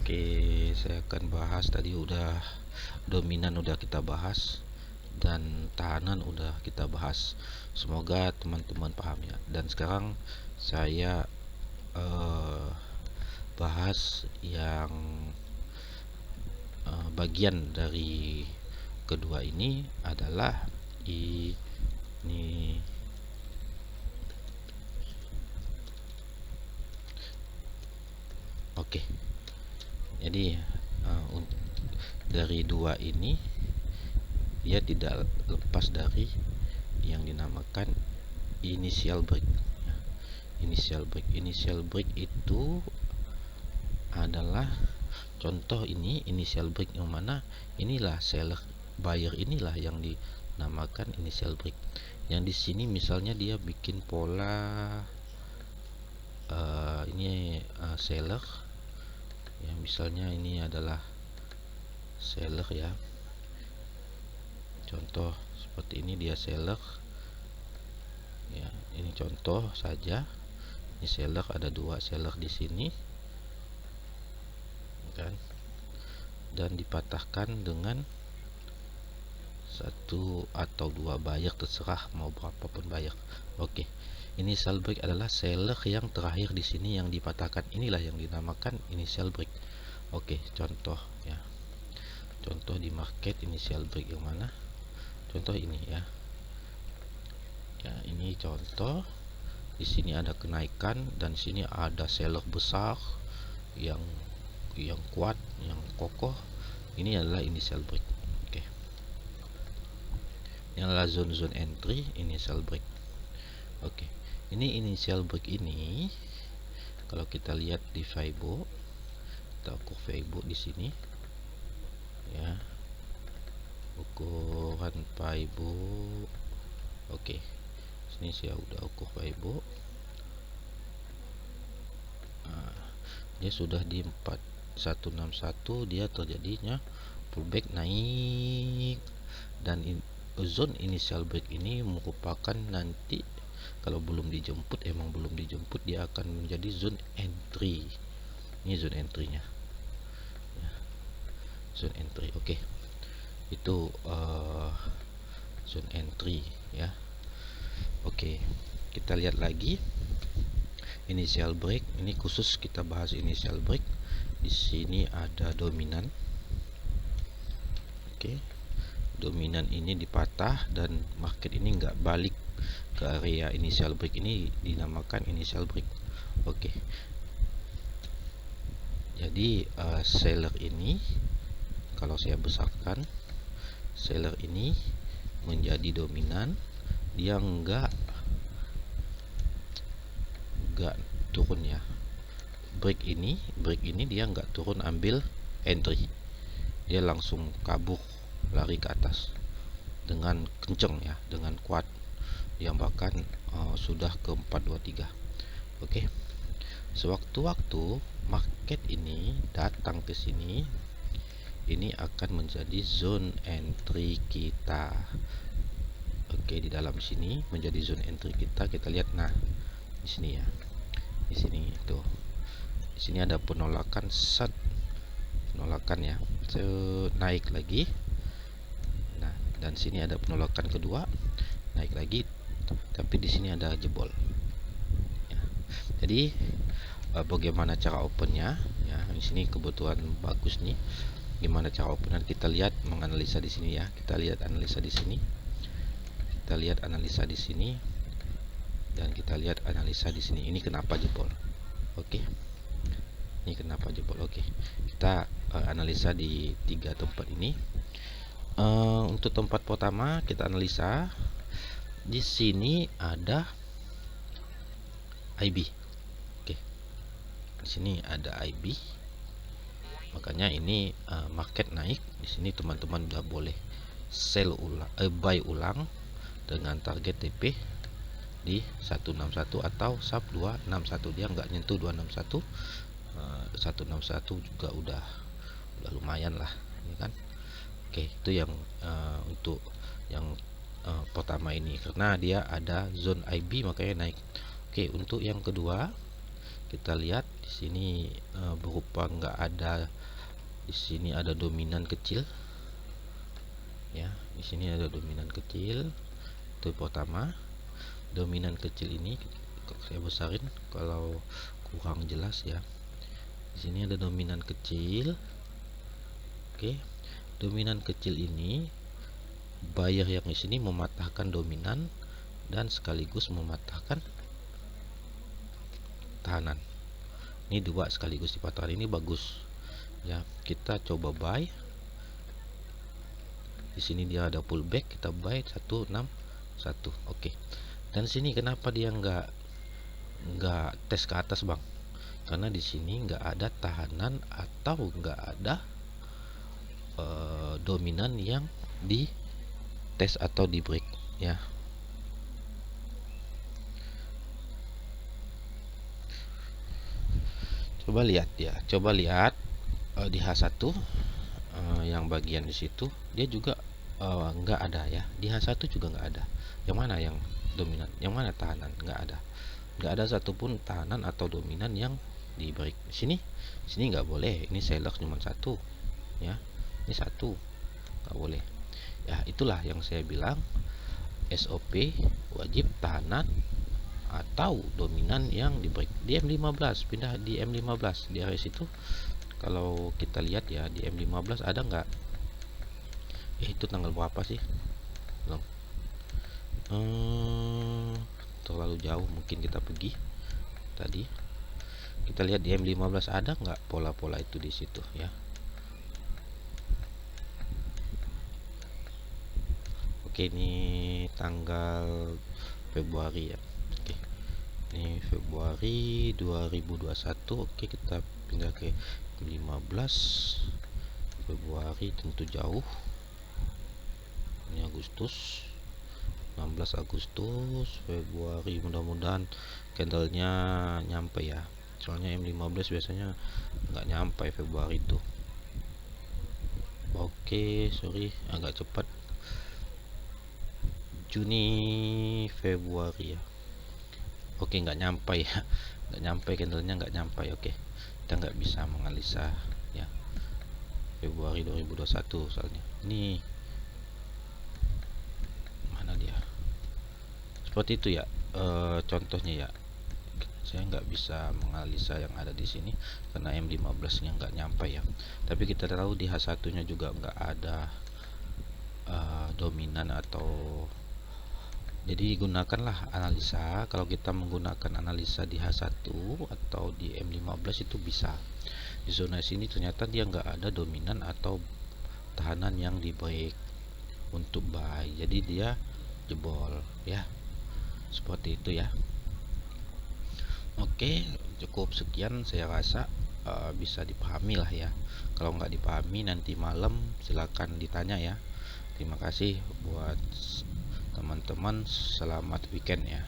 Oke, saya akan bahas tadi dominan udah kita bahas dan tahanan udah kita bahas. Semoga teman-teman paham ya. Dan sekarang saya bahas yang bagian dari kedua ini adalah ini. Oke. Jadi dari dua ini dia tidak lepas dari yang dinamakan initial break. Initial break itu adalah contoh ini initial break yang mana inilah seller buyer inilah yang dinamakan initial break. Yang di sini misalnya dia bikin pola seller ya, misalnya ini adalah seller ya, contoh seperti ini dia seller ya, ini contoh saja. Ini seller, ada dua seller di sini kan, dan dipatahkan dengan satu atau dua buyer, terserah mau berapapun buyer. Oke, initial break adalah seller yang terakhir di sini yang dipatahkan, inilah yang dinamakan initial break. Oke, contoh ya, contoh di market initial break yang mana? Contoh ini ya. Ya, ini contoh. Di sini ada kenaikan dan di sini ada seller besar yang kuat, yang kokoh. Ini adalah initial break. Oke. Ini adalah zone entry, initial break. Oke. Ini initial break ini kalau kita lihat di Fibo, kita ukur Fibo di sini. Ya. Ukuran Fibo. Oke. Sini saya udah ukur Fibo. Dia sudah di 4161, dia terjadinya pullback naik, dan zone initial break ini merupakan nanti kalau belum dijemput, dia akan menjadi zone entry. Ini zone entry-nya ya, zone entry. Oke, itu zone entry ya. Oke, kita lihat lagi initial break. Ini khusus kita bahas initial break. Di sini ada dominan. Oke, dominan ini dipatah dan market ini nggak balik ke area initial break, ini dinamakan initial break. Oke, jadi seller ini kalau saya besarkan, seller ini menjadi dominan, dia nggak turun ya. Break ini dia nggak turun ambil entry, dia langsung kabur, lari ke atas dengan kenceng ya, dengan kuat, yang bahkan sudah ke 423. Oke, sewaktu-waktu market ini datang ke sini, ini akan menjadi zone entry kita. Oke, di dalam sini menjadi zone entry kita. Kita lihat, nah di sini ya, di sini tuh, di sini ada penolakan ya, naik lagi. Nah, dan sini ada penolakan kedua, naik lagi, tapi di sini ada jebol ya. Jadi bagaimana cara opennya ya, di sini kebetulan bagus nih. Gimana cara opennya, kita lihat, menganalisa di sini ya. Kita lihat analisa di sini, dan kita lihat analisa di sini. Ini kenapa jebol? Oke, ini kenapa jebol? Oke, kita analisa di 3 tempat ini. Untuk tempat pertama kita analisa di sini ada IB. Oke, di sini ada IB, makanya ini market naik. Di sini teman-teman udah boleh sell ulang, buy ulang dengan target TP di 161 atau sub 261. Dia nggak nyentuh 261, 161 juga udah lumayan lah, ini kan. Oke, itu yang untuk yang pertama ini, karena dia ada zone IB makanya naik. Oke, untuk yang kedua kita lihat di sini berupa nggak ada. Di sini ada dominan kecil ya, di sini ada dominan kecil. Itu pertama. Dominan kecil ini saya besarin kalau kurang jelas ya. Di sini ada dominan kecil. Oke, dominan kecil ini buyer yang di sini mematahkan dominan dan sekaligus mematahkan tahanan. Ini dua sekaligus dipatahkan, ini bagus ya. Kita coba buy. Di sini dia ada pullback, kita buy 161. Oke. Dan sini kenapa dia nggak tes ke atas bang? Karena di sini nggak ada tahanan atau nggak ada dominan yang di tes atau di break ya. Coba lihat ya, coba lihat di H1 yang bagian di situ dia juga nggak ada ya. Di H1 juga nggak ada. Yang mana yang dominan, yang mana tahanan? Nggak ada satupun tahanan atau dominan yang di break. Sini nggak boleh. Ini seller cuma satu ya, ini satu, nggak boleh ya. Itulah yang saya bilang SOP wajib tahanan atau dominan yang di break. Di M15 pindah di M15 di area situ. Kalau kita lihat ya di M15 ada nggak? Itu tanggal berapa sih? Belum. Terlalu jauh mungkin kita pergi. Tadi kita lihat di M15 ada nggak pola-pola itu di situ ya. Oke, ini tanggal Februari ya. Oke, ini Februari 2021. Oke, kita pindah ke 15 Februari, tentu jauh. Ini Agustus, 16 Agustus, Februari. Mudah-mudahan candlenya nyampe ya, soalnya M15 biasanya nggak nyampe Februari itu. Oke, sorry agak cepat. Juni, Februari ya. Oke, nggak nyampe ya, nggak nyampe candlenya, nggak nyampe. Oke, kita nggak bisa menganalisa ya Februari 2021 soalnya. Ini mana dia? Seperti itu ya contohnya ya. Saya nggak bisa menganalisa yang ada di sini karena M15 nya nggak nyampe ya. Tapi kita tahu di H1 nya juga nggak ada dominan atau. Jadi gunakanlah analisa. Kalau kita menggunakan analisa di H1 atau di M15 itu bisa. Di zona sini ternyata dia nggak ada dominan atau tahanan yang di break untuk buy. Jadi dia jebol ya. Seperti itu ya. Oke, cukup sekian saya rasa bisa dipahami lah ya. Kalau nggak dipahami nanti malam silakan ditanya ya. Terima kasih buat teman-teman, selamat weekend ya.